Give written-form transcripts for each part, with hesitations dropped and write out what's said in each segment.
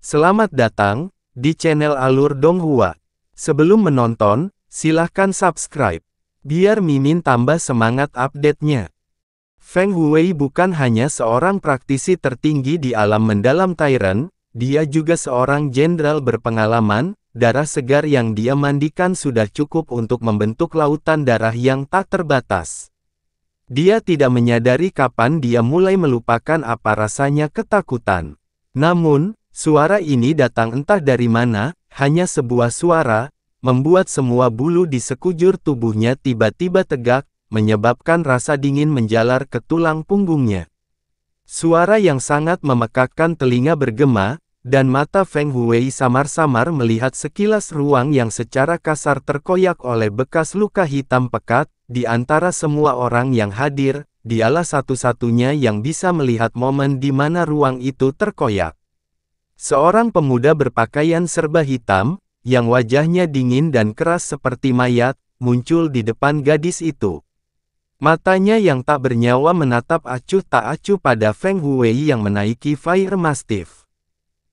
Selamat datang di channel Alur Donghua. Sebelum menonton, silahkan subscribe, biar Mimin tambah semangat update-nya. Feng Huwei bukan hanya seorang praktisi tertinggi di alam mendalam Tairen, dia juga seorang jenderal berpengalaman. Darah segar yang dia mandikan sudah cukup untuk membentuk lautan darah yang tak terbatas. Dia tidak menyadari kapan dia mulai melupakan apa rasanya ketakutan. Namun, suara ini datang entah dari mana, hanya sebuah suara, membuat semua bulu di sekujur tubuhnya tiba-tiba tegak, menyebabkan rasa dingin menjalar ke tulang punggungnya. Suara yang sangat memekakkan telinga bergema, dan mata Feng Huwei samar-samar melihat sekilas ruang yang secara kasar terkoyak oleh bekas luka hitam pekat. Di antara semua orang yang hadir, dialah satu-satunya yang bisa melihat momen di mana ruang itu terkoyak. Seorang pemuda berpakaian serba hitam, yang wajahnya dingin dan keras seperti mayat, muncul di depan gadis itu. Matanya yang tak bernyawa menatap acuh tak acuh pada Feng Huwei yang menaiki Fire Mastiff.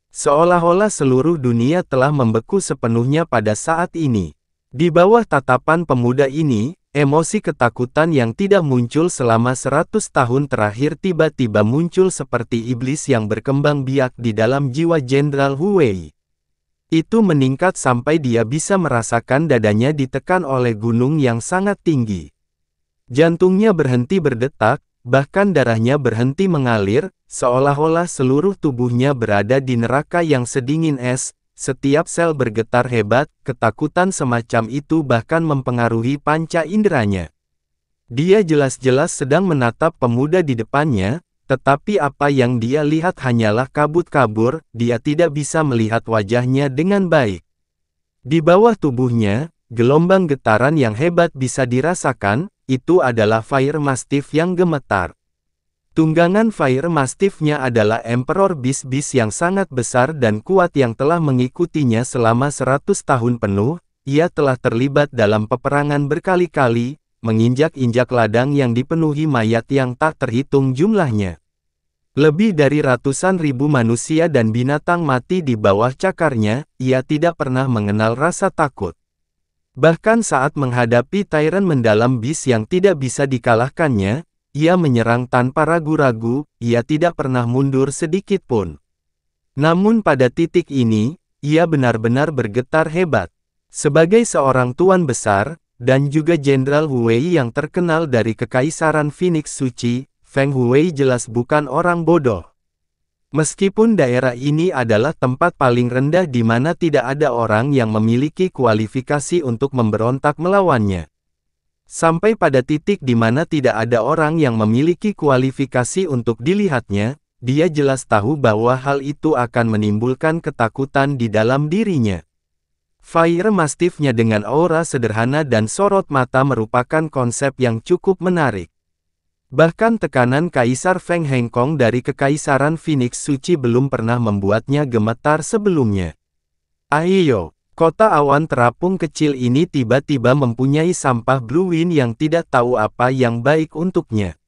Seolah-olah seluruh dunia telah membeku sepenuhnya pada saat ini. Di bawah tatapan pemuda ini, emosi ketakutan yang tidak muncul selama 100 tahun terakhir tiba-tiba muncul seperti iblis yang berkembang biak di dalam jiwa Jenderal Huwei. Itu meningkat sampai dia bisa merasakan dadanya ditekan oleh gunung yang sangat tinggi. Jantungnya berhenti berdetak, bahkan darahnya berhenti mengalir, seolah-olah seluruh tubuhnya berada di neraka yang sedingin es. Setiap sel bergetar hebat, ketakutan semacam itu bahkan mempengaruhi panca inderanya. Dia jelas-jelas sedang menatap pemuda di depannya, tetapi apa yang dia lihat hanyalah kabut-kabur, dia tidak bisa melihat wajahnya dengan baik. Di bawah tubuhnya, gelombang getaran yang hebat bisa dirasakan, itu adalah Fire Mastiff yang gemetar. Tunggangan Fire Mastiff-nya adalah Emperor Beast yang sangat besar dan kuat yang telah mengikutinya selama 100 tahun penuh. Ia telah terlibat dalam peperangan berkali-kali, menginjak-injak ladang yang dipenuhi mayat yang tak terhitung jumlahnya. Lebih dari ratusan ribu manusia dan binatang mati di bawah cakarnya, ia tidak pernah mengenal rasa takut. Bahkan saat menghadapi Tairen mendalam Beast yang tidak bisa dikalahkannya, ia menyerang tanpa ragu-ragu, ia tidak pernah mundur sedikit pun. Namun pada titik ini, ia benar-benar bergetar hebat. Sebagai seorang tuan besar, dan juga Jenderal Huwei yang terkenal dari Kekaisaran Phoenix Suci, Feng Huwei jelas bukan orang bodoh. Meskipun daerah ini adalah tempat paling rendah di mana tidak ada orang yang memiliki kualifikasi untuk memberontak melawannya. Sampai pada titik di mana tidak ada orang yang memiliki kualifikasi untuk dilihatnya, dia jelas tahu bahwa hal itu akan menimbulkan ketakutan di dalam dirinya. Fire Mastiff-nya dengan aura sederhana dan sorot mata merupakan konsep yang cukup menarik. Bahkan tekanan Kaisar Feng Hengkong dari Kekaisaran Phoenix Suci belum pernah membuatnya gemetar sebelumnya. Ayo! Kota awan terapung kecil ini tiba-tiba mempunyai sampah Blue Wind yang tidak tahu apa yang baik untuknya.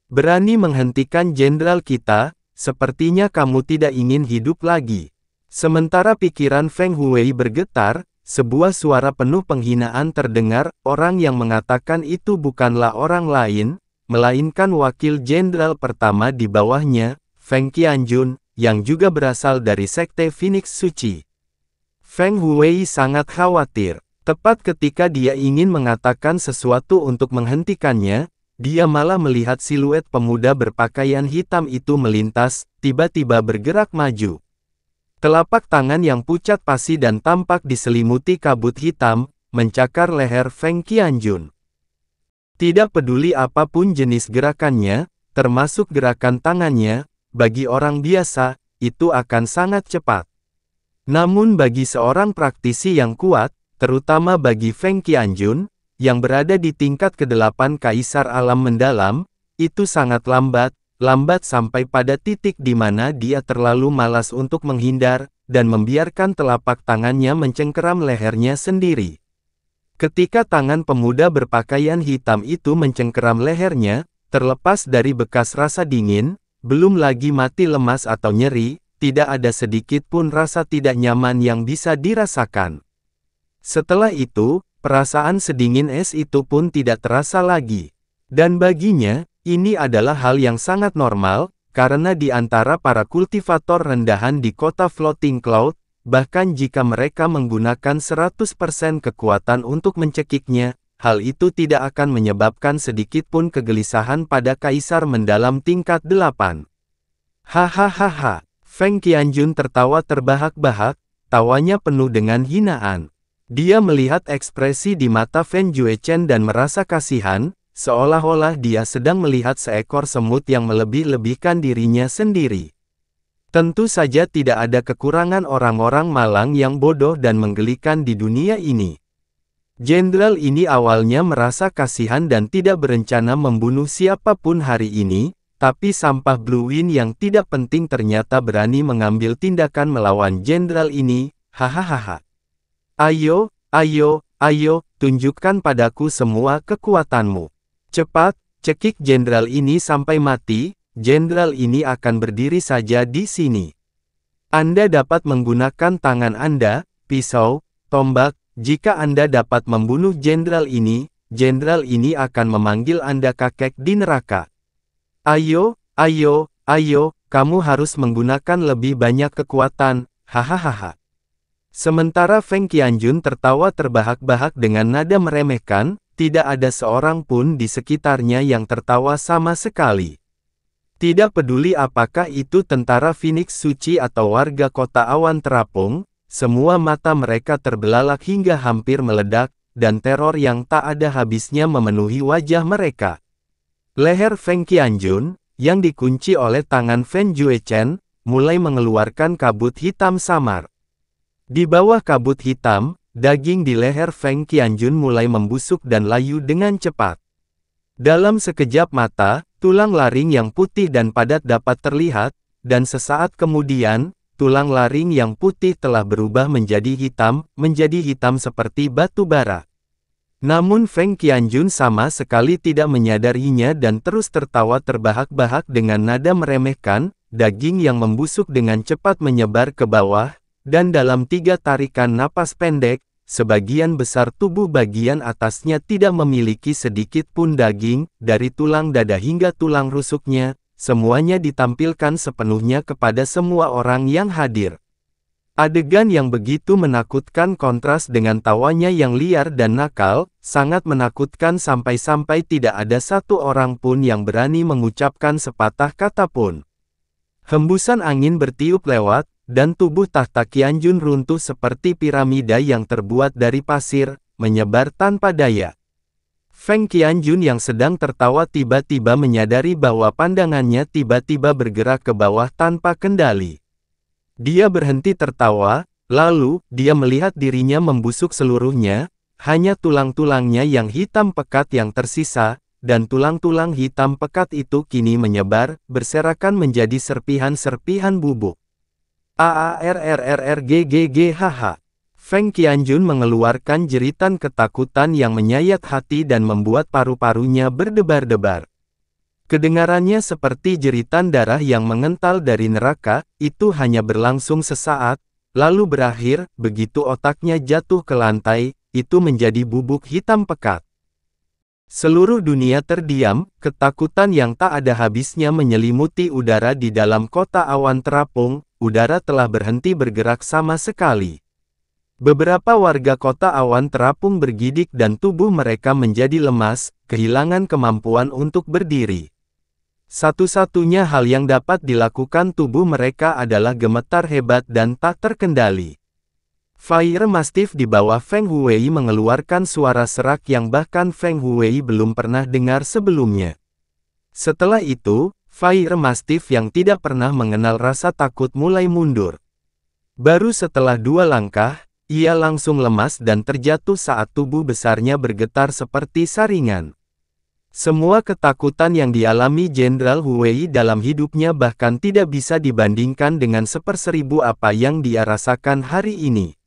Berani menghentikan jenderal kita, sepertinya kamu tidak ingin hidup lagi. Sementara pikiran Feng Huwei bergetar, sebuah suara penuh penghinaan terdengar, orang yang mengatakan itu bukanlah orang lain, melainkan wakil jenderal pertama di bawahnya, Feng Qianjun, yang juga berasal dari Sekte Phoenix Suci. Feng Huwei sangat khawatir. Tepat ketika dia ingin mengatakan sesuatu untuk menghentikannya, dia malah melihat siluet pemuda berpakaian hitam itu melintas, tiba-tiba bergerak maju. Telapak tangan yang pucat pasi dan tampak diselimuti kabut hitam, mencakar leher Feng Qianjun. Tidak peduli apapun jenis gerakannya, termasuk gerakan tangannya, bagi orang biasa, itu akan sangat cepat. Namun bagi seorang praktisi yang kuat, terutama bagi Feng Qianjun, yang berada di tingkat ke-8 Kaisar Alam Mendalam, itu sangat lambat sampai pada titik di mana dia terlalu malas untuk menghindar, dan membiarkan telapak tangannya mencengkeram lehernya sendiri. Ketika tangan pemuda berpakaian hitam itu mencengkeram lehernya, terlepas dari bekas rasa dingin, belum lagi mati lemas atau nyeri, tidak ada sedikit pun rasa tidak nyaman yang bisa dirasakan. Setelah itu, perasaan sedingin es itu pun tidak terasa lagi. Dan baginya, ini adalah hal yang sangat normal, karena di antara para kultivator rendahan di kota Floating Cloud, bahkan jika mereka menggunakan 100% kekuatan untuk mencekiknya, hal itu tidak akan menyebabkan sedikit pun kegelisahan pada Kaisar Mendalam tingkat 8. Hahaha, Feng Qianjun tertawa terbahak-bahak, tawanya penuh dengan hinaan. Dia melihat ekspresi di mata Fen Juechen dan merasa kasihan, seolah-olah dia sedang melihat seekor semut yang melebih-lebihkan dirinya sendiri. Tentu saja tidak ada kekurangan orang-orang malang yang bodoh dan menggelikan di dunia ini. Jenderal ini awalnya merasa kasihan dan tidak berencana membunuh siapapun hari ini, tapi sampah Blue Wind yang tidak penting ternyata berani mengambil tindakan melawan jenderal ini, hahaha. Ayo, ayo, ayo, tunjukkan padaku semua kekuatanmu. Cepat, cekik jenderal ini sampai mati, jenderal ini akan berdiri saja di sini. Anda dapat menggunakan tangan Anda, pisau, tombak. Jika Anda dapat membunuh jenderal ini akan memanggil Anda kakek di neraka. Ayo, ayo, ayo, kamu harus menggunakan lebih banyak kekuatan, hahaha. Sementara Feng Qianjun tertawa terbahak-bahak dengan nada meremehkan, tidak ada seorang pun di sekitarnya yang tertawa sama sekali. Tidak peduli apakah itu tentara Phoenix Suci atau warga kota awan terapung, semua mata mereka terbelalak hingga hampir meledak, dan teror yang tak ada habisnya memenuhi wajah mereka. Leher Feng Qianjun, yang dikunci oleh tangan Fen Juechen, mulai mengeluarkan kabut hitam samar. Di bawah kabut hitam, daging di leher Feng Qianjun mulai membusuk dan layu dengan cepat. Dalam sekejap mata, tulang laring yang putih dan padat dapat terlihat, dan sesaat kemudian, tulang laring yang putih telah berubah menjadi hitam seperti batu bara. Namun Feng Qianjun sama sekali tidak menyadarinya dan terus tertawa terbahak-bahak dengan nada meremehkan, daging yang membusuk dengan cepat menyebar ke bawah, dan dalam 3 tarikan napas pendek, sebagian besar tubuh bagian atasnya tidak memiliki sedikit pun daging, dari tulang dada hingga tulang rusuknya, semuanya ditampilkan sepenuhnya kepada semua orang yang hadir. Adegan yang begitu menakutkan kontras dengan tawanya yang liar dan nakal, sangat menakutkan sampai-sampai tidak ada satu orang pun yang berani mengucapkan sepatah kata pun. Hembusan angin bertiup lewat, dan tubuh tahta Qianjun runtuh seperti piramida yang terbuat dari pasir, menyebar tanpa daya. Feng Qianjun yang sedang tertawa tiba-tiba menyadari bahwa pandangannya tiba-tiba bergerak ke bawah tanpa kendali. Dia berhenti tertawa, lalu, dia melihat dirinya membusuk seluruhnya, hanya tulang-tulangnya yang hitam pekat yang tersisa, dan tulang-tulang hitam pekat itu kini menyebar, berserakan menjadi serpihan-serpihan bubuk. Aarrrrggggh. Feng Qianjun mengeluarkan jeritan ketakutan yang menyayat hati dan membuat paru-parunya berdebar-debar. Kedengarannya seperti jeritan darah yang mengental dari neraka, itu hanya berlangsung sesaat, lalu berakhir, begitu otaknya jatuh ke lantai, itu menjadi bubuk hitam pekat. Seluruh dunia terdiam, ketakutan yang tak ada habisnya menyelimuti udara di dalam kota awan terapung, udara telah berhenti bergerak sama sekali. Beberapa warga kota awan terapung bergidik dan tubuh mereka menjadi lemas, kehilangan kemampuan untuk berdiri. Satu-satunya hal yang dapat dilakukan tubuh mereka adalah gemetar hebat dan tak terkendali. Fire Mastiff di bawah Feng Huwei mengeluarkan suara serak yang bahkan Feng Huwei belum pernah dengar sebelumnya. Setelah itu, Fire Mastiff yang tidak pernah mengenal rasa takut mulai mundur. Baru setelah 2 langkah, ia langsung lemas dan terjatuh saat tubuh besarnya bergetar seperti saringan. Semua ketakutan yang dialami Jenderal Huwei dalam hidupnya bahkan tidak bisa dibandingkan dengan 1/1000 apa yang dia rasakan hari ini.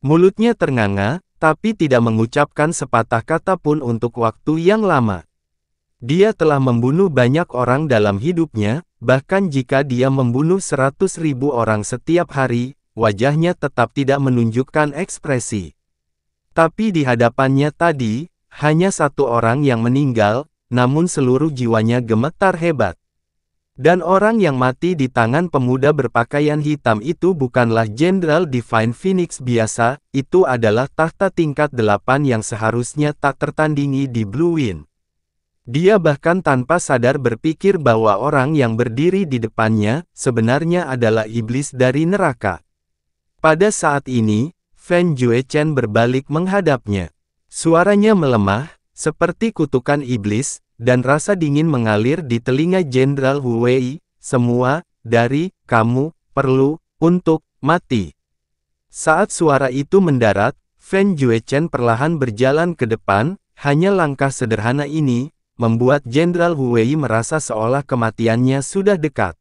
Mulutnya ternganga, tapi tidak mengucapkan sepatah kata pun untuk waktu yang lama. Dia telah membunuh banyak orang dalam hidupnya, bahkan jika dia membunuh 100.000 orang setiap hari, wajahnya tetap tidak menunjukkan ekspresi. Tapi di hadapannya tadi, hanya satu orang yang meninggal, namun seluruh jiwanya gemetar hebat. Dan orang yang mati di tangan pemuda berpakaian hitam itu bukanlah Jenderal Divine Phoenix biasa, itu adalah tahta tingkat 8 yang seharusnya tak tertandingi di Blue Wind. Dia bahkan tanpa sadar berpikir bahwa orang yang berdiri di depannya, sebenarnya adalah iblis dari neraka. Pada saat ini, Fan Juechen berbalik menghadapnya. Suaranya melemah, seperti kutukan iblis, dan rasa dingin mengalir di telinga Jenderal Hu Wei. Semua, dari, kamu, perlu, untuk, mati. Saat suara itu mendarat, Fan Juechen perlahan berjalan ke depan, hanya langkah sederhana ini, membuat Jenderal Hu Wei merasa seolah kematiannya sudah dekat.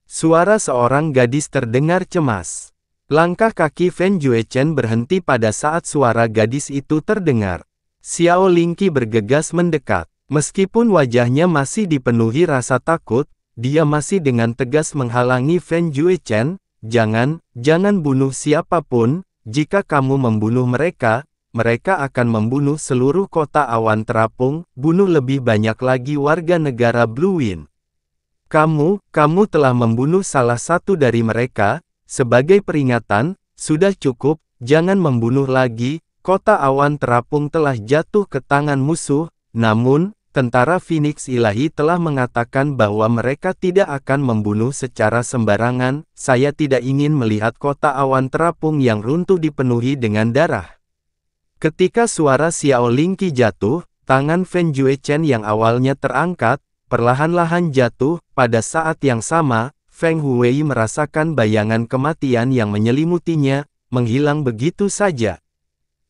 Suara seorang gadis terdengar cemas. Langkah kaki Fan Juechen berhenti pada saat suara gadis itu terdengar. Xiao Lingqi bergegas mendekat. Meskipun wajahnya masih dipenuhi rasa takut, dia masih dengan tegas menghalangi Fan Juechen. Jangan bunuh siapapun, jika kamu membunuh mereka, mereka akan membunuh seluruh kota awan terapung, bunuh lebih banyak lagi warga negara Blue Wind. Kamu telah membunuh salah satu dari mereka, sebagai peringatan, sudah cukup, jangan membunuh lagi, kota awan terapung telah jatuh ke tangan musuh, namun, tentara Phoenix Ilahi telah mengatakan bahwa mereka tidak akan membunuh secara sembarangan, saya tidak ingin melihat kota awan terapung yang runtuh dipenuhi dengan darah. Ketika suara Xiao Lingqi jatuh, tangan Fan Juechen yang awalnya terangkat, perlahan-lahan jatuh. Pada saat yang sama, Feng Huwei merasakan bayangan kematian yang menyelimutinya, menghilang begitu saja.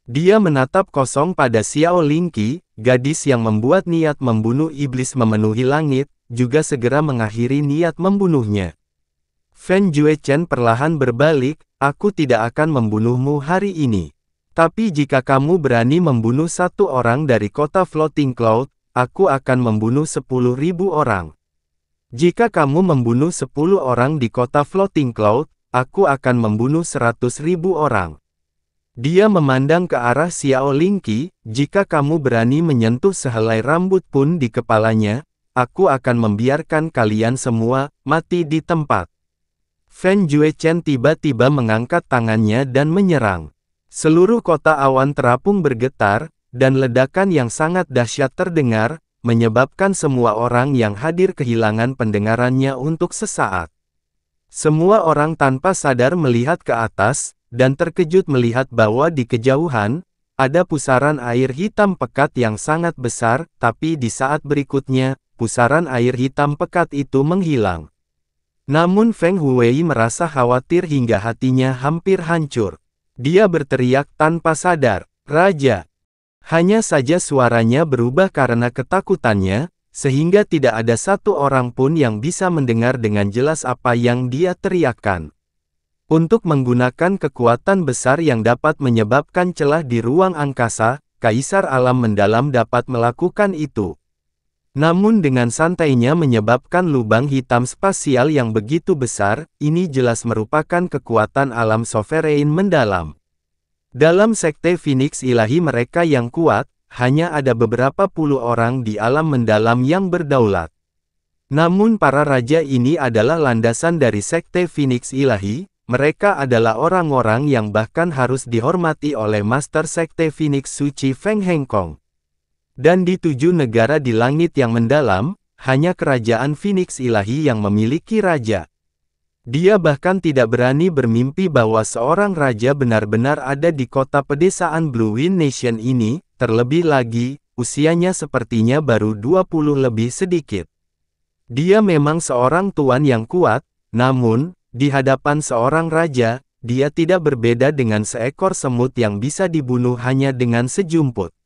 Dia menatap kosong pada Xiao Lingqi, gadis yang membuat niat membunuh iblis memenuhi langit, juga segera mengakhiri niat membunuhnya. Fan Juechen perlahan berbalik, aku tidak akan membunuhmu hari ini. Tapi jika kamu berani membunuh satu orang dari kota Floating Cloud, aku akan membunuh 10.000 orang. Jika kamu membunuh 10 orang di kota Floating Cloud, aku akan membunuh 100.000 orang. Dia memandang ke arah Xiao Lingqi, jika kamu berani menyentuh sehelai rambut pun di kepalanya, aku akan membiarkan kalian semua mati di tempat. Fan Juechen tiba-tiba mengangkat tangannya dan menyerang. Seluruh kota awan terapung bergetar, dan ledakan yang sangat dahsyat terdengar, menyebabkan semua orang yang hadir kehilangan pendengarannya untuk sesaat. Semua orang tanpa sadar melihat ke atas, dan terkejut melihat bahwa di kejauhan, ada pusaran air hitam pekat yang sangat besar, tapi di saat berikutnya, pusaran air hitam pekat itu menghilang. Namun Feng Huwei merasa khawatir hingga hatinya hampir hancur. Dia berteriak tanpa sadar, "Raja!" Hanya saja suaranya berubah karena ketakutannya, sehingga tidak ada satu orang pun yang bisa mendengar dengan jelas apa yang dia teriakkan. Untuk menggunakan kekuatan besar yang dapat menyebabkan celah di ruang angkasa, Kaisar Alam Mendalam dapat melakukan itu. Namun dengan santainya menyebabkan lubang hitam spasial yang begitu besar, ini jelas merupakan kekuatan alam sovereign mendalam. Dalam sekte Phoenix Ilahi mereka yang kuat, hanya ada beberapa puluh orang di alam mendalam yang berdaulat. Namun para raja ini adalah landasan dari sekte Phoenix Ilahi, mereka adalah orang-orang yang bahkan harus dihormati oleh Master Sekte Phoenix Suci Feng Hengkong. Dan di 7 negara di langit yang mendalam, hanya kerajaan Phoenix Ilahi yang memiliki raja. Dia bahkan tidak berani bermimpi bahwa seorang raja benar-benar ada di kota pedesaan Blue Wind Nation ini, terlebih lagi, usianya sepertinya baru 20 lebih sedikit. Dia memang seorang tuan yang kuat, namun, di hadapan seorang raja, dia tidak berbeda dengan seekor semut yang bisa dibunuh hanya dengan sejumput.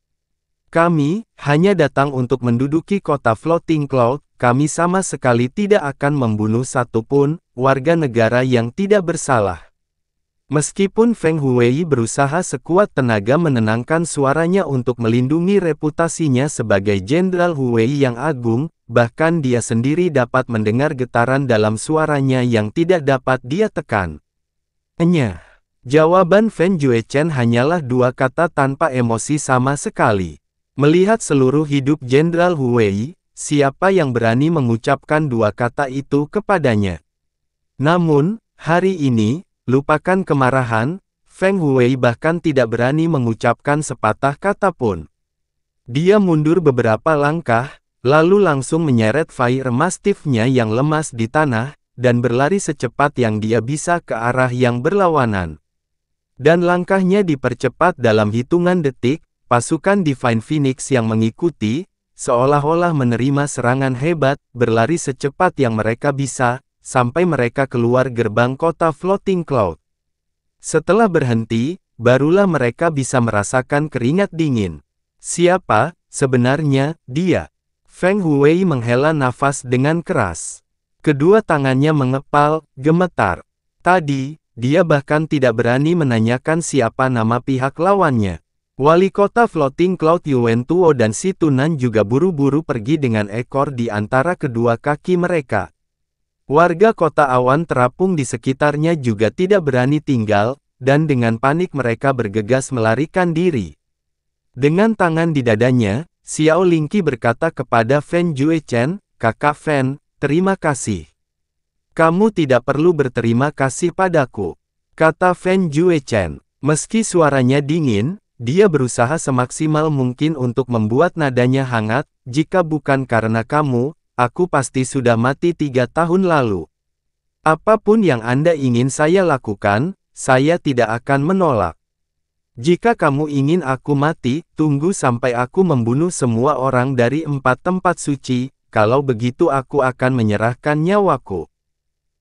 Kami hanya datang untuk menduduki kota Floating Cloud, kami sama sekali tidak akan membunuh satupun warga negara yang tidak bersalah. Meskipun Feng Huwei berusaha sekuat tenaga menenangkan suaranya untuk melindungi reputasinya sebagai Jenderal Huwei yang agung, bahkan dia sendiri dapat mendengar getaran dalam suaranya yang tidak dapat dia tekan. Enyah. Jawaban Fan Juechen hanyalah dua kata tanpa emosi sama sekali. Melihat seluruh hidup Jenderal Huwei, siapa yang berani mengucapkan dua kata itu kepadanya? Namun, hari ini, lupakan kemarahan, Feng Huwei bahkan tidak berani mengucapkan sepatah kata pun. Dia mundur beberapa langkah, lalu langsung menyeret Fire Mastiff-nya yang lemas di tanah, dan berlari secepat yang dia bisa ke arah yang berlawanan. Dan langkahnya dipercepat dalam hitungan detik, pasukan Divine Phoenix yang mengikuti, seolah-olah menerima serangan hebat, berlari secepat yang mereka bisa, sampai mereka keluar gerbang kota Floating Cloud. Setelah berhenti, barulah mereka bisa merasakan keringat dingin. Siapa, sebenarnya, dia? Feng Huwei menghela nafas dengan keras. Kedua tangannya mengepal, gemetar. Tadi, dia bahkan tidak berani menanyakan siapa nama pihak lawannya. Wali kota Floating Cloud Yuan Tuo dan Si Tunan juga buru-buru pergi dengan ekor di antara kedua kaki mereka. Warga kota awan terapung di sekitarnya juga tidak berani tinggal, dan dengan panik mereka bergegas melarikan diri. Dengan tangan di dadanya, Xiao Lingqi berkata kepada Fan Juechen, "Kakak Fan, terima kasih. Kamu tidak perlu berterima kasih padaku," kata Fan Juechen. Meski suaranya dingin, dia berusaha semaksimal mungkin untuk membuat nadanya hangat. "Jika bukan karena kamu, aku pasti sudah mati 3 tahun lalu. Apapun yang Anda ingin saya lakukan, saya tidak akan menolak. Jika kamu ingin aku mati, tunggu sampai aku membunuh semua orang dari 4 tempat suci, kalau begitu aku akan menyerahkan nyawaku."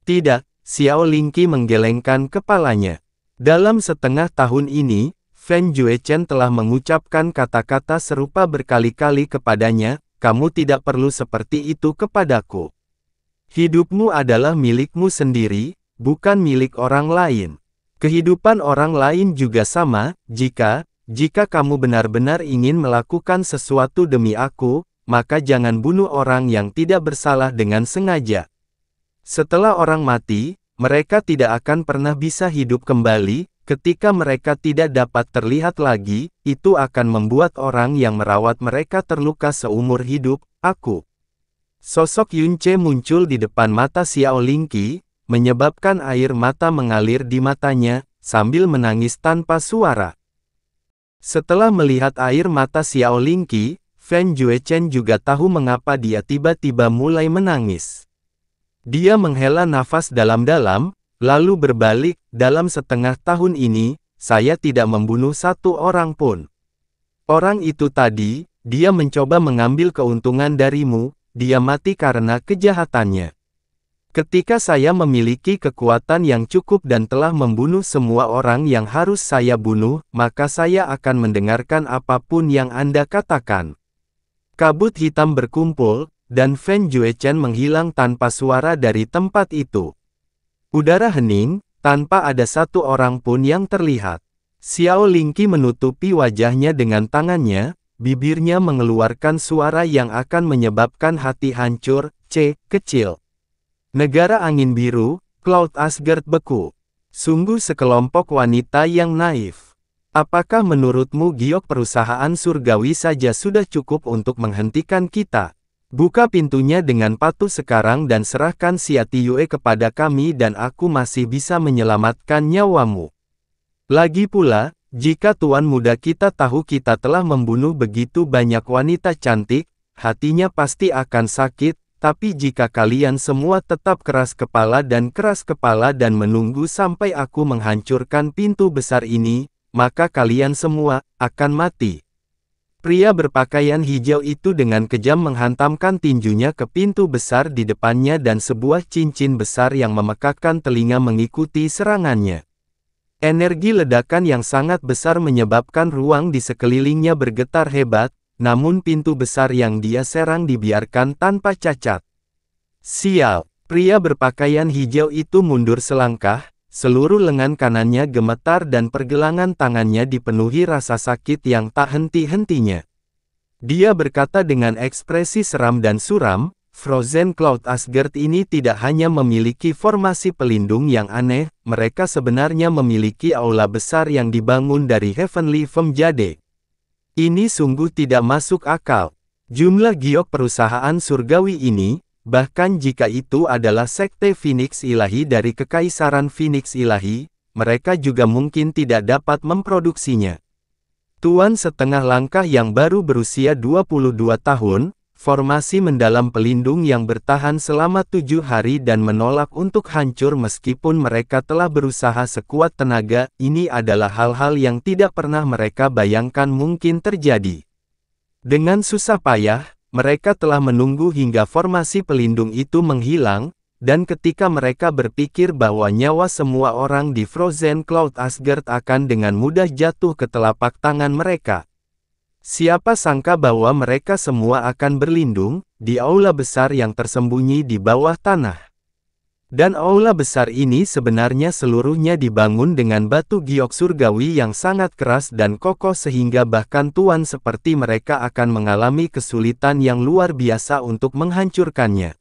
"Tidak," Xiao Lingqi menggelengkan kepalanya. Dalam setengah tahun ini, Fan Juechen telah mengucapkan kata-kata serupa berkali-kali kepadanya, "Kamu tidak perlu seperti itu kepadaku. Hidupmu adalah milikmu sendiri, bukan milik orang lain. Kehidupan orang lain juga sama, jika kamu benar-benar ingin melakukan sesuatu demi aku, maka jangan bunuh orang yang tidak bersalah dengan sengaja. Setelah orang mati, mereka tidak akan pernah bisa hidup kembali. Ketika mereka tidak dapat terlihat lagi, itu akan membuat orang yang merawat mereka terluka seumur hidup." "Aku." Sosok Yun Ce muncul di depan mata Xiao Lingqi, menyebabkan air mata mengalir di matanya, sambil menangis tanpa suara. Setelah melihat air mata Xiao Lingqi, Fan Juechen juga tahu mengapa dia tiba-tiba mulai menangis. Dia menghela nafas dalam-dalam, lalu berbalik, "Dalam setengah tahun ini, saya tidak membunuh satu orang pun. Orang itu tadi, dia mencoba mengambil keuntungan darimu, dia mati karena kejahatannya. Ketika saya memiliki kekuatan yang cukup dan telah membunuh semua orang yang harus saya bunuh, maka saya akan mendengarkan apapun yang Anda katakan." Kabut hitam berkumpul, dan Fan Juechen menghilang tanpa suara dari tempat itu. Udara hening, tanpa ada satu orang pun yang terlihat. Xiao Lingqi menutupi wajahnya dengan tangannya, bibirnya mengeluarkan suara yang akan menyebabkan hati hancur, kecil. Negara angin biru, Cloud Asgard beku. Sungguh sekelompok wanita yang naif. Apakah menurutmu giok perusahaan surgawi saja sudah cukup untuk menghentikan kita? Buka pintunya dengan patuh sekarang dan serahkan Xia Tiyue kepada kami dan aku masih bisa menyelamatkan nyawamu. Lagi pula, jika tuan muda kita tahu kita telah membunuh begitu banyak wanita cantik, hatinya pasti akan sakit, tapi jika kalian semua tetap keras kepala dan menunggu sampai aku menghancurkan pintu besar ini, maka kalian semua akan mati." Pria berpakaian hijau itu dengan kejam menghantamkan tinjunya ke pintu besar di depannya dan sebuah cincin besar yang memekakkan telinga mengikuti serangannya. Energi ledakan yang sangat besar menyebabkan ruang di sekelilingnya bergetar hebat, namun pintu besar yang dia serang dibiarkan tanpa cacat. "Sial!" Pria berpakaian hijau itu mundur selangkah, seluruh lengan kanannya gemetar dan pergelangan tangannya dipenuhi rasa sakit yang tak henti-hentinya. Dia berkata dengan ekspresi seram dan suram, Frozen Cloud Asgard ini tidak hanya memiliki formasi pelindung yang aneh, mereka sebenarnya memiliki aula besar yang dibangun dari Heavenly Foam Jade. Ini sungguh tidak masuk akal. Jumlah giok perusahaan surgawi ini, bahkan jika itu adalah sekte Phoenix Ilahi dari Kekaisaran Phoenix Ilahi, mereka juga mungkin tidak dapat memproduksinya. Tuan setengah langkah yang baru berusia 22 tahun, formasi mendalam pelindung yang bertahan selama 7 hari dan menolak untuk hancur meskipun mereka telah berusaha sekuat tenaga, ini adalah hal-hal yang tidak pernah mereka bayangkan mungkin terjadi. Dengan susah payah, mereka telah menunggu hingga formasi pelindung itu menghilang, dan ketika mereka berpikir bahwa nyawa semua orang di Frozen Cloud Asgard akan dengan mudah jatuh ke telapak tangan mereka. Siapa sangka bahwa mereka semua akan berlindung di aula besar yang tersembunyi di bawah tanah. Dan aula besar ini sebenarnya seluruhnya dibangun dengan batu giok surgawi yang sangat keras dan kokoh sehingga bahkan tuan seperti mereka akan mengalami kesulitan yang luar biasa untuk menghancurkannya.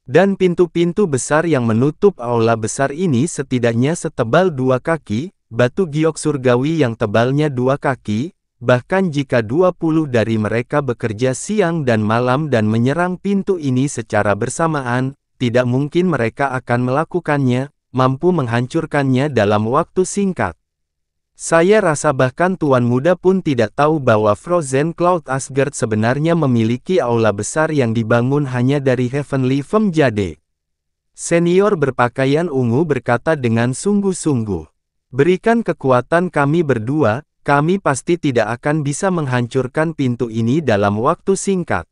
Dan pintu-pintu besar yang menutup aula besar ini setidaknya setebal 2 kaki, batu giok surgawi yang tebalnya 2 kaki, bahkan jika 20 dari mereka bekerja siang dan malam dan menyerang pintu ini secara bersamaan, tidak mungkin mereka akan melakukannya, mampu menghancurkannya dalam waktu singkat. Saya rasa bahkan Tuan Muda pun tidak tahu bahwa Frozen Cloud Asgard sebenarnya memiliki aula besar yang dibangun hanya dari Heavenly Foam Jade. Senior berpakaian ungu berkata dengan sungguh-sungguh, "Berikan kekuatan kami berdua, kami pasti tidak akan bisa menghancurkan pintu ini dalam waktu singkat.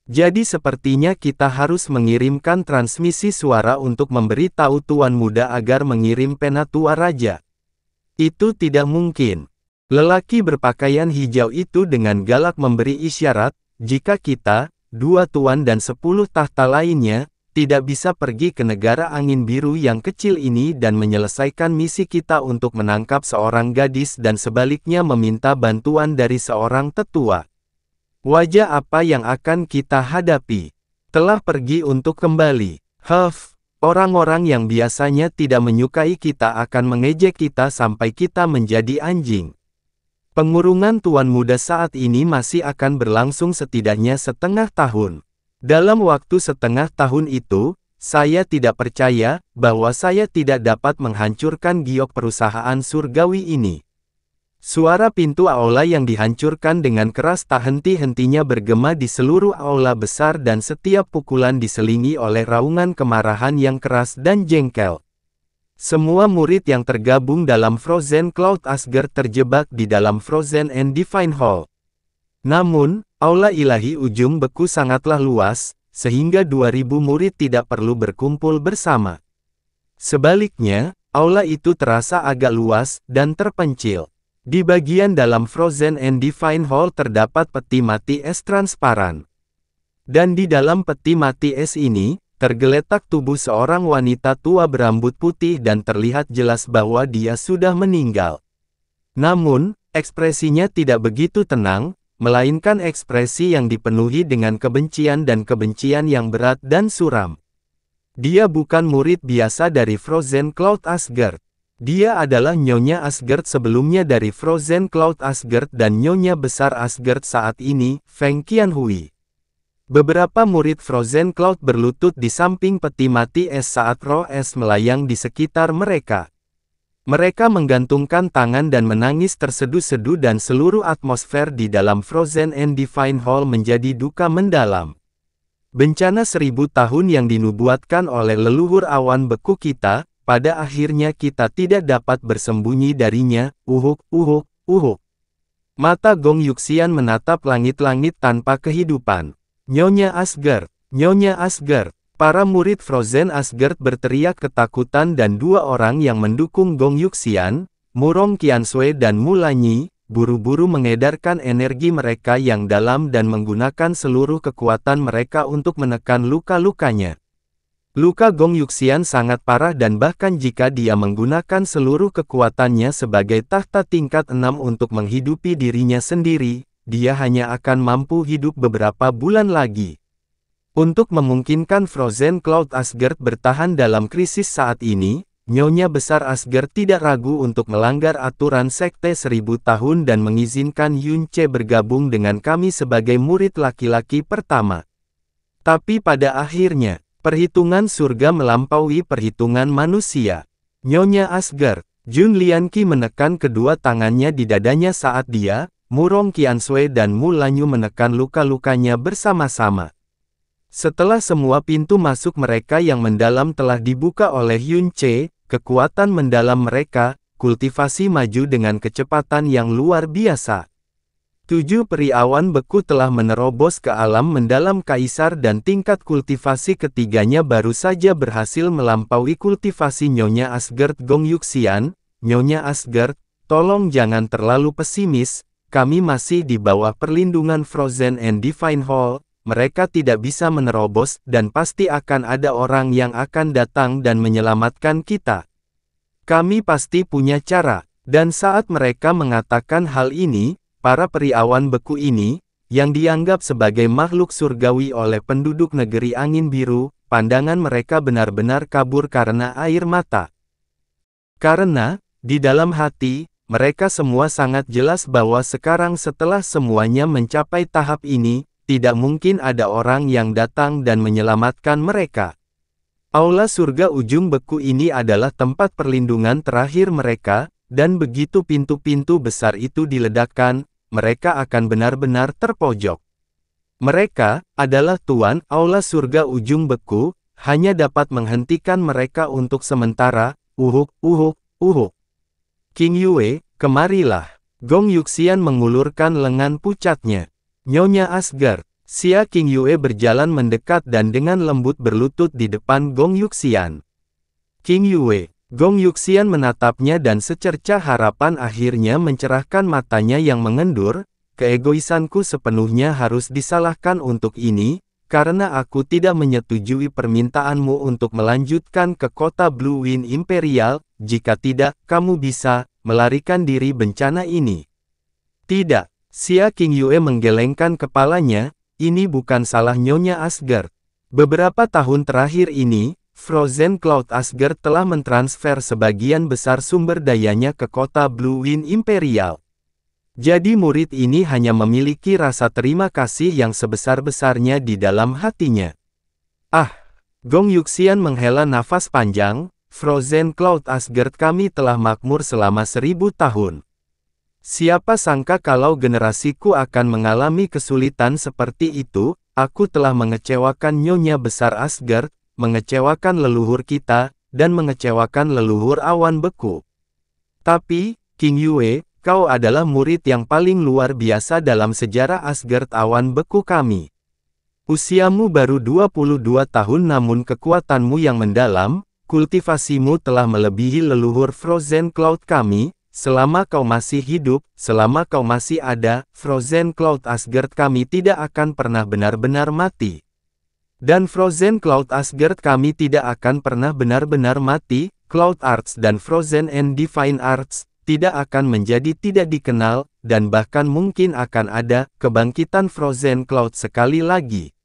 Jadi sepertinya kita harus mengirimkan transmisi suara untuk memberitahu Tuan Muda agar mengirim Penatua Raja." "Itu tidak mungkin." Lelaki berpakaian hijau itu dengan galak memberi isyarat, "Jika kita, 2 tuan dan 10 tahta lainnya, tidak bisa pergi ke negara angin biru yang kecil ini dan menyelesaikan misi kita untuk menangkap seorang gadis dan sebaliknya meminta bantuan dari seorang tetua, wajah apa yang akan kita hadapi? Telah pergi untuk kembali. Orang-orang yang biasanya tidak menyukai kita akan mengejek kita sampai kita menjadi anjing." Pengurungan Tuan Muda saat ini masih akan berlangsung setidaknya setengah tahun. Dalam waktu setengah tahun itu, saya tidak percaya bahwa saya tidak dapat menghancurkan giok perusahaan surgawi ini. Suara pintu aula yang dihancurkan dengan keras tak henti-hentinya bergema di seluruh aula besar dan setiap pukulan diselingi oleh raungan kemarahan yang keras dan jengkel. Semua murid yang tergabung dalam Frozen Cloud Asgard terjebak di dalam Frozen and Divine Hall. Namun, aula ilahi ujung beku sangatlah luas, sehingga 2000 murid tidak perlu berkumpul bersama. Sebaliknya, aula itu terasa agak luas dan terpencil. Di bagian dalam Frozen and Divine Hall terdapat peti mati es transparan. Dan di dalam peti mati es ini, tergeletak tubuh seorang wanita tua berambut putih dan terlihat jelas bahwa dia sudah meninggal. Namun, ekspresinya tidak begitu tenang, melainkan ekspresi yang dipenuhi dengan kebencian dan kebencian yang berat dan suram. Dia bukan murid biasa dari Frozen Cloud Asgard. Dia adalah Nyonya Asgard sebelumnya dari Frozen Cloud Asgard dan Nyonya Besar Asgard saat ini, Feng Qianhui. Beberapa murid Frozen Cloud berlutut di samping peti mati es saat roh es melayang di sekitar mereka. Mereka menggantungkan tangan dan menangis terseduh-seduh dan seluruh atmosfer di dalam Frozen and Divine Hall menjadi duka mendalam. Bencana 1000 tahun yang dinubuatkan oleh leluhur awan beku kita, pada akhirnya kita tidak dapat bersembunyi darinya, uhuk. Mata Gong Yuxian menatap langit-langit tanpa kehidupan. "Nyonya Asgard, Nyonya Asgard." Para murid Frozen Asgard berteriak ketakutan dan 2 orang yang mendukung Gong Yuxian, Murong Qiansui dan Mulanyi, buru-buru mengedarkan energi mereka yang dalam dan menggunakan seluruh kekuatan mereka untuk menekan luka-lukanya. Luka Gong Yuxian sangat parah dan bahkan jika dia menggunakan seluruh kekuatannya sebagai tahta tingkat 6 untuk menghidupi dirinya sendiri, dia hanya akan mampu hidup beberapa bulan lagi. Untuk memungkinkan Frozen Cloud Asgard bertahan dalam krisis saat ini, Nyonya Besar Asgard tidak ragu untuk melanggar aturan Sekte 1000 tahun dan mengizinkan Yun Ce bergabung dengan kami sebagai murid laki-laki pertama. Tapi pada akhirnya, perhitungan surga melampaui perhitungan manusia. Nyonya Asgard, Jun Lianqi menekan kedua tangannya di dadanya saat dia, Murong Qiansui dan Mu Lanyu menekan luka-lukanya bersama-sama. Setelah semua pintu masuk mereka yang mendalam telah dibuka oleh Yun Ce, kekuatan mendalam mereka, kultivasi maju dengan kecepatan yang luar biasa. 7 peri awan beku telah menerobos ke alam mendalam kaisar dan tingkat kultivasi ketiganya baru saja berhasil melampaui kultivasi Nyonya Asgard Gong Yuxian. Nyonya Asgard, tolong jangan terlalu pesimis, kami masih di bawah perlindungan Frozen and Divine Hall, mereka tidak bisa menerobos dan pasti akan ada orang yang akan datang dan menyelamatkan kita. Kami pasti punya cara, dan saat mereka mengatakan hal ini, para peri awan beku ini, yang dianggap sebagai makhluk surgawi oleh penduduk negeri angin biru, pandangan mereka benar-benar kabur karena air mata. Karena, di dalam hati, mereka semua sangat jelas bahwa sekarang setelah semuanya mencapai tahap ini, tidak mungkin ada orang yang datang dan menyelamatkan mereka. Aula surga ujung beku ini adalah tempat perlindungan terakhir mereka, dan begitu pintu-pintu besar itu diledakkan, mereka akan benar-benar terpojok. Mereka adalah Tuan Aula Surga Ujung Beku, hanya dapat menghentikan mereka untuk sementara. Uhuk. King Yue, kemarilah. Gong Yuxian mengulurkan lengan pucatnya. Nyonya Asgard, Xia King Yue berjalan mendekat dan dengan lembut berlutut di depan Gong Yuxian. King Yue, Gong Yuxian menatapnya dan secercah harapan akhirnya mencerahkan matanya yang mengendur. Keegoisanku sepenuhnya harus disalahkan untuk ini, karena aku tidak menyetujui permintaanmu untuk melanjutkan ke kota Blue Wind Imperial. Jika tidak, kamu bisa melarikan diri bencana ini. Tidak, Xia King Yue menggelengkan kepalanya, ini bukan salah Nyonya Asgard. Beberapa tahun terakhir ini, Frozen Cloud Asgard telah mentransfer sebagian besar sumber dayanya ke kota Blue Wind Imperial. Jadi murid ini hanya memiliki rasa terima kasih yang sebesar-besarnya di dalam hatinya. Gong Yuxian menghela nafas panjang, Frozen Cloud Asgard kami telah makmur selama 1000 tahun. Siapa sangka kalau generasiku akan mengalami kesulitan seperti itu, aku telah mengecewakan Nyonya Besar Asgard, mengecewakan leluhur kita, dan mengecewakan leluhur awan beku. Tapi, King Yue, kau adalah murid yang paling luar biasa dalam sejarah Asgard awan beku kami. Usiamu baru 22 tahun namun kekuatanmu yang mendalam, kultivasimu telah melebihi leluhur Frozen Cloud kami, selama kau masih hidup, selama kau masih ada, Frozen Cloud Asgard kami tidak akan pernah benar-benar mati. Dan Frozen Cloud Asgard kami tidak akan pernah benar-benar mati, Cloud Arts dan Frozen and Divine Arts, tidak akan menjadi tidak dikenal, dan bahkan mungkin akan ada, kebangkitan Frozen Cloud sekali lagi.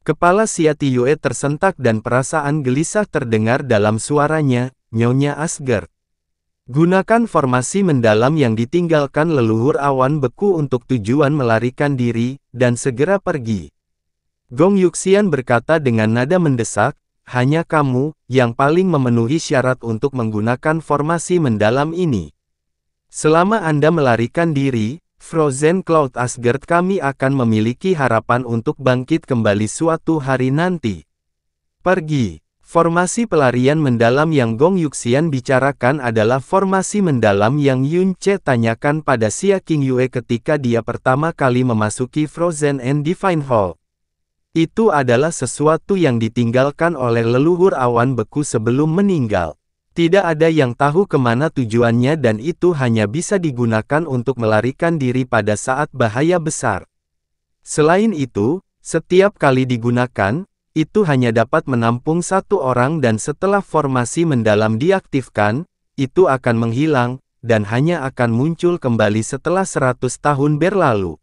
Kepala Xia Tiyue tersentak dan perasaan gelisah terdengar dalam suaranya, Nyonya Asgard. Gunakan formasi mendalam yang ditinggalkan leluhur awan beku untuk tujuan melarikan diri, dan segera pergi. Gong Yuxian berkata dengan nada mendesak, hanya kamu, yang paling memenuhi syarat untuk menggunakan formasi mendalam ini. Selama Anda melarikan diri, Frozen Cloud Asgard kami akan memiliki harapan untuk bangkit kembali suatu hari nanti. Pergi. Formasi pelarian mendalam yang Gong Yuxian bicarakan adalah formasi mendalam yang Yun Ce tanyakan pada Xia King Yue ketika dia pertama kali memasuki Frozen and Divine Hall. Itu adalah sesuatu yang ditinggalkan oleh leluhur awan beku sebelum meninggal. Tidak ada yang tahu kemana tujuannya dan itu hanya bisa digunakan untuk melarikan diri pada saat bahaya besar. Selain itu, setiap kali digunakan, Itu hanya dapat menampung satu orang dan setelah formasi mendalam diaktifkan, itu akan menghilang, dan hanya akan muncul kembali setelah 100 tahun berlalu.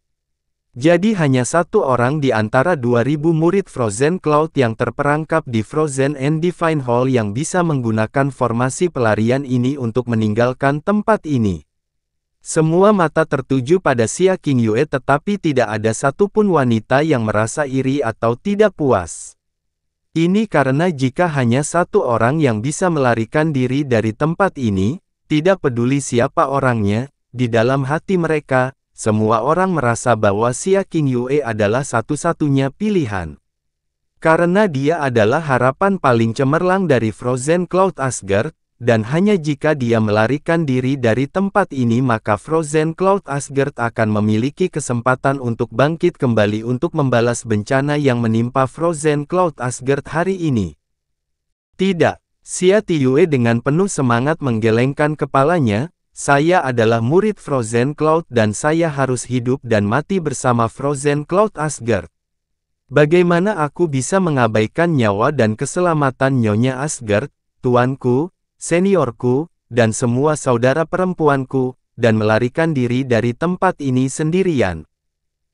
Jadi hanya satu orang di antara 2000 murid Frozen Cloud yang terperangkap di Frozen and Divine Hall yang bisa menggunakan formasi pelarian ini untuk meninggalkan tempat ini. Semua mata tertuju pada Xia Qingyue tetapi tidak ada satupun wanita yang merasa iri atau tidak puas. Ini karena jika hanya satu orang yang bisa melarikan diri dari tempat ini, tidak peduli siapa orangnya, di dalam hati mereka, semua orang merasa bahwa Xia Qingyue adalah satu-satunya pilihan. Karena dia adalah harapan paling cemerlang dari Frozen Cloud Asgard, dan hanya jika dia melarikan diri dari tempat ini maka Frozen Cloud Asgard akan memiliki kesempatan untuk bangkit kembali untuk membalas bencana yang menimpa Frozen Cloud Asgard hari ini. Tidak, Xia Qingyue dengan penuh semangat menggelengkan kepalanya, saya adalah murid Frozen Cloud dan saya harus hidup dan mati bersama Frozen Cloud Asgard. Bagaimana aku bisa mengabaikan nyawa dan keselamatan Nyonya Asgard, tuanku, seniorku, dan semua saudara perempuanku, dan melarikan diri dari tempat ini sendirian.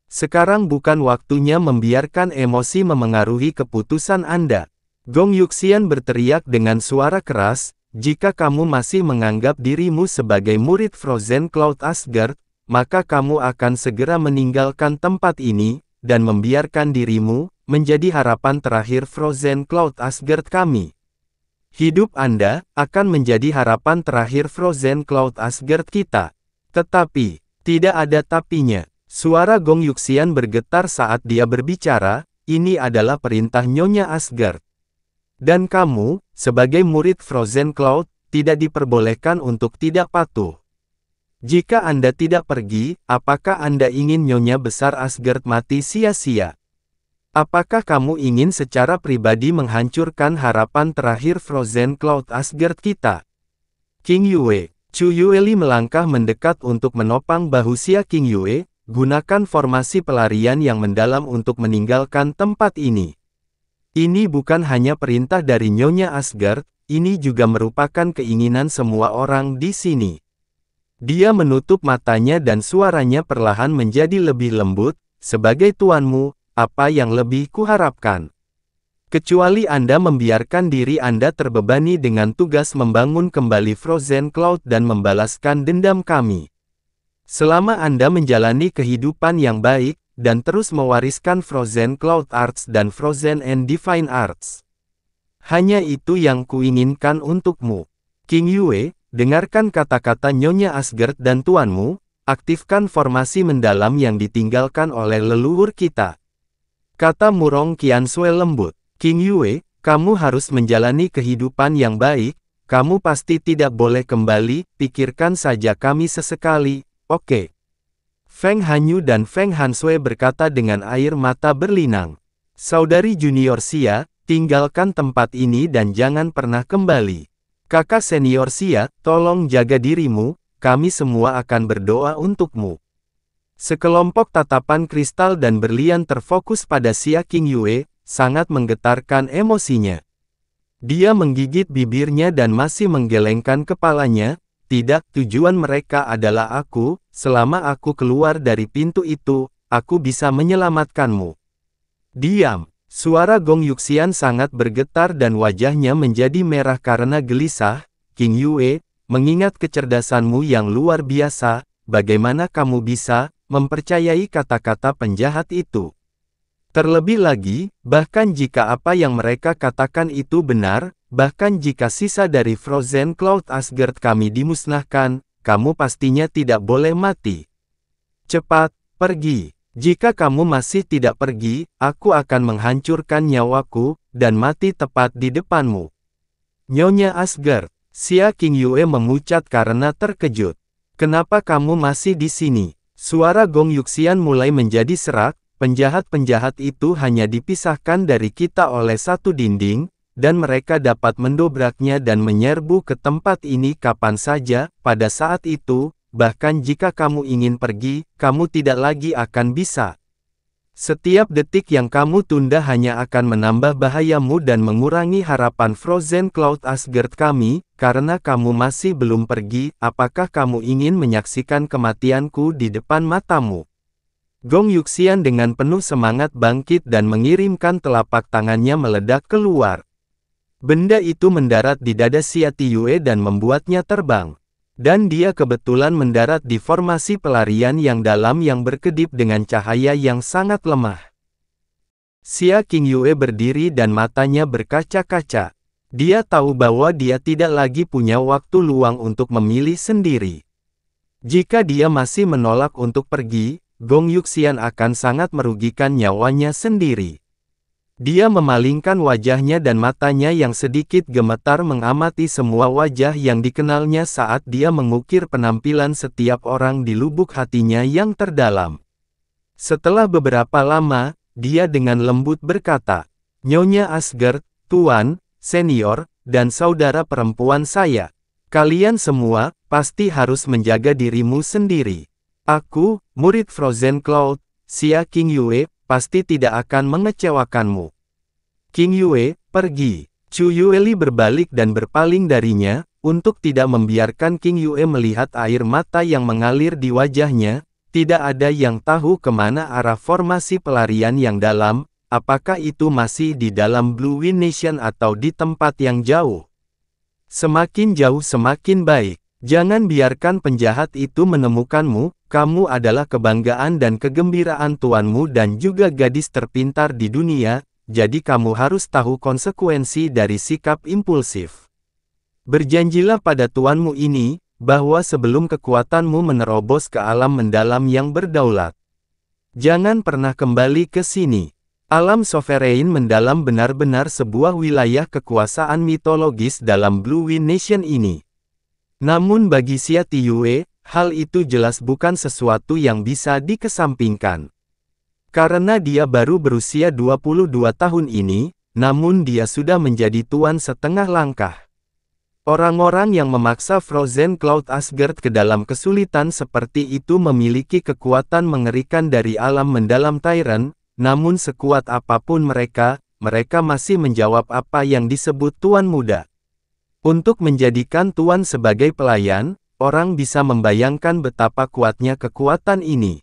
Sekarang bukan waktunya membiarkan emosi memengaruhi keputusan Anda. Gong Yuxian berteriak dengan suara keras, jika kamu masih menganggap dirimu sebagai murid Frozen Cloud Asgard, maka kamu akan segera meninggalkan tempat ini, dan membiarkan dirimu menjadi harapan terakhir Frozen Cloud Asgard kami. Hidup Anda akan menjadi harapan terakhir Frozen Cloud Asgard kita. Tetapi, tidak ada tapinya. Suara Gong Yuxian bergetar saat dia berbicara, ini adalah perintah Nyonya Asgard. Dan kamu, sebagai murid Frozen Cloud, tidak diperbolehkan untuk tidak patuh. Jika Anda tidak pergi, apakah Anda ingin Nyonya Besar Asgard mati sia-sia? Apakah kamu ingin secara pribadi menghancurkan harapan terakhir Frozen Cloud Asgard kita? Qingyue, Chu Yueli melangkah mendekat untuk menopang bahu Xia Qingyue, gunakan formasi pelarian yang mendalam untuk meninggalkan tempat ini. Ini bukan hanya perintah dari Nyonya Asgard, ini juga merupakan keinginan semua orang di sini. Dia menutup matanya dan suaranya perlahan menjadi lebih lembut, sebagai tuanmu, apa yang lebih kuharapkan? Kecuali Anda membiarkan diri Anda terbebani dengan tugas membangun kembali Frozen Cloud dan membalaskan dendam kami. Selama Anda menjalani kehidupan yang baik, dan terus mewariskan Frozen Cloud Arts dan Frozen and Divine Arts. Hanya itu yang kuinginkan untukmu. Qingyue, dengarkan kata-kata Nyonya Asgard dan tuanmu, aktifkan formasi mendalam yang ditinggalkan oleh leluhur kita. Kata Murong Qiansui lembut. Qingyue, kamu harus menjalani kehidupan yang baik, kamu pasti tidak boleh kembali, pikirkan saja kami sesekali, oke. Feng Hanyu dan Feng Hansui berkata dengan air mata berlinang. Saudari junior Xia, tinggalkan tempat ini dan jangan pernah kembali. Kakak senior Xia, tolong jaga dirimu, kami semua akan berdoa untukmu. Sekelompok tatapan kristal dan berlian terfokus pada Xia Qingyue, sangat menggetarkan emosinya. Dia menggigit bibirnya dan masih menggelengkan kepalanya, tidak, tujuan mereka adalah aku, selama aku keluar dari pintu itu, aku bisa menyelamatkanmu. Diam, suara Gong Yuxian sangat bergetar dan wajahnya menjadi merah karena gelisah. Qingyue, mengingat kecerdasanmu yang luar biasa, bagaimana kamu bisa mempercayai kata-kata penjahat itu? Terlebih lagi, bahkan jika apa yang mereka katakan itu benar, bahkan jika sisa dari Frozen Cloud Asgard kami dimusnahkan, kamu pastinya tidak boleh mati. Cepat, pergi. Jika kamu masih tidak pergi, aku akan menghancurkan nyawaku, dan mati tepat di depanmu. Nyonya Asgard, Xia Qingyue memucat karena terkejut. Kenapa kamu masih di sini? Suara Gong Yuxian mulai menjadi serak, penjahat-penjahat itu hanya dipisahkan dari kita oleh satu dinding, dan mereka dapat mendobraknya dan menyerbu ke tempat ini kapan saja, pada saat itu, bahkan jika kamu ingin pergi, kamu tidak lagi akan bisa. Setiap detik yang kamu tunda hanya akan menambah bahayamu dan mengurangi harapan Frozen Cloud Asgard kami, karena kamu masih belum pergi. Apakah kamu ingin menyaksikan kematianku di depan matamu? Gong Yuxian dengan penuh semangat bangkit dan mengirimkan telapak tangannya meledak keluar. Benda itu mendarat di dada Xia Tiyue dan membuatnya terbang. Dan dia kebetulan mendarat di formasi pelarian yang dalam yang berkedip dengan cahaya yang sangat lemah. Xia Qingyue berdiri dan matanya berkaca-kaca. Dia tahu bahwa dia tidak lagi punya waktu luang untuk memilih sendiri. Jika dia masih menolak untuk pergi, Gong Yuxian akan sangat merugikan nyawanya sendiri. Dia memalingkan wajahnya dan matanya yang sedikit gemetar mengamati semua wajah yang dikenalnya saat dia mengukir penampilan setiap orang di lubuk hatinya yang terdalam. Setelah beberapa lama, dia dengan lembut berkata, "Nyonya Asgard, Tuan, Senior, dan saudara perempuan saya. Kalian semua, pasti harus menjaga dirimu sendiri. Aku, murid Frozen Cloud, Xia Qingyue, pasti tidak akan mengecewakanmu." Qingyue, pergi. Chu Yueli berbalik dan berpaling darinya, untuk tidak membiarkan Qingyue melihat air mata yang mengalir di wajahnya. Tidak ada yang tahu kemana arah formasi pelarian yang dalam, apakah itu masih di dalam Blue Wind Nation atau di tempat yang jauh. Semakin jauh semakin baik. Jangan biarkan penjahat itu menemukanmu. Kamu adalah kebanggaan dan kegembiraan tuanmu dan juga gadis terpintar di dunia, jadi kamu harus tahu konsekuensi dari sikap impulsif. Berjanjilah pada tuanmu ini, bahwa sebelum kekuatanmu menerobos ke alam mendalam yang berdaulat, jangan pernah kembali ke sini. Alam Sovereign mendalam benar-benar sebuah wilayah kekuasaan mitologis dalam Blue Wind Nation ini. Namun bagi Xia Tiyue, hal itu jelas bukan sesuatu yang bisa dikesampingkan. Karena dia baru berusia 22 tahun ini, namun dia sudah menjadi tuan setengah langkah. Orang-orang yang memaksa Frozen Cloud Asgard ke dalam kesulitan seperti itu memiliki kekuatan mengerikan dari alam mendalam Tyrant, namun sekuat apapun mereka masih menjawab apa yang disebut tuan muda. Untuk menjadikan tuan sebagai pelayan, orang bisa membayangkan betapa kuatnya kekuatan ini.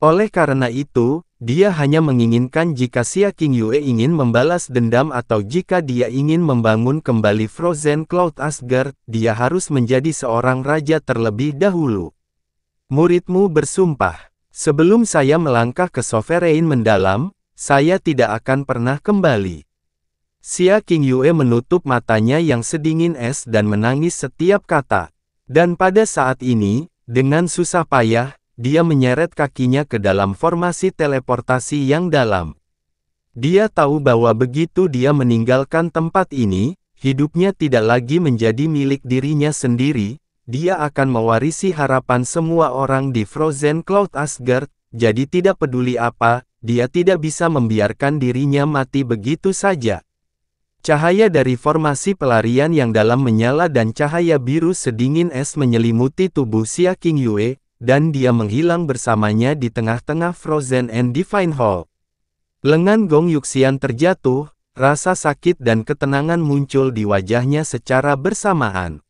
Oleh karena itu, dia hanya menginginkan jika Xia Qingyue ingin membalas dendam atau jika dia ingin membangun kembali Frozen Cloud Asgard, dia harus menjadi seorang raja terlebih dahulu. Muridmu bersumpah, sebelum saya melangkah ke Sovereign mendalam, saya tidak akan pernah kembali. Xia Qingyue menutup matanya yang sedingin es dan menangis setiap kata. Dan pada saat ini, dengan susah payah, dia menyeret kakinya ke dalam formasi teleportasi yang dalam. Dia tahu bahwa begitu dia meninggalkan tempat ini, hidupnya tidak lagi menjadi milik dirinya sendiri, dia akan mewarisi harapan semua orang di Frozen Cloud Asgard, jadi tidak peduli apa, dia tidak bisa membiarkan dirinya mati begitu saja. Cahaya dari formasi pelarian yang dalam menyala dan cahaya biru sedingin es menyelimuti tubuh Xia Qingyue, dan dia menghilang bersamanya di tengah-tengah Frozen and Divine Hall. Lengan Gong Yuxian terjatuh, rasa sakit dan ketenangan muncul di wajahnya secara bersamaan.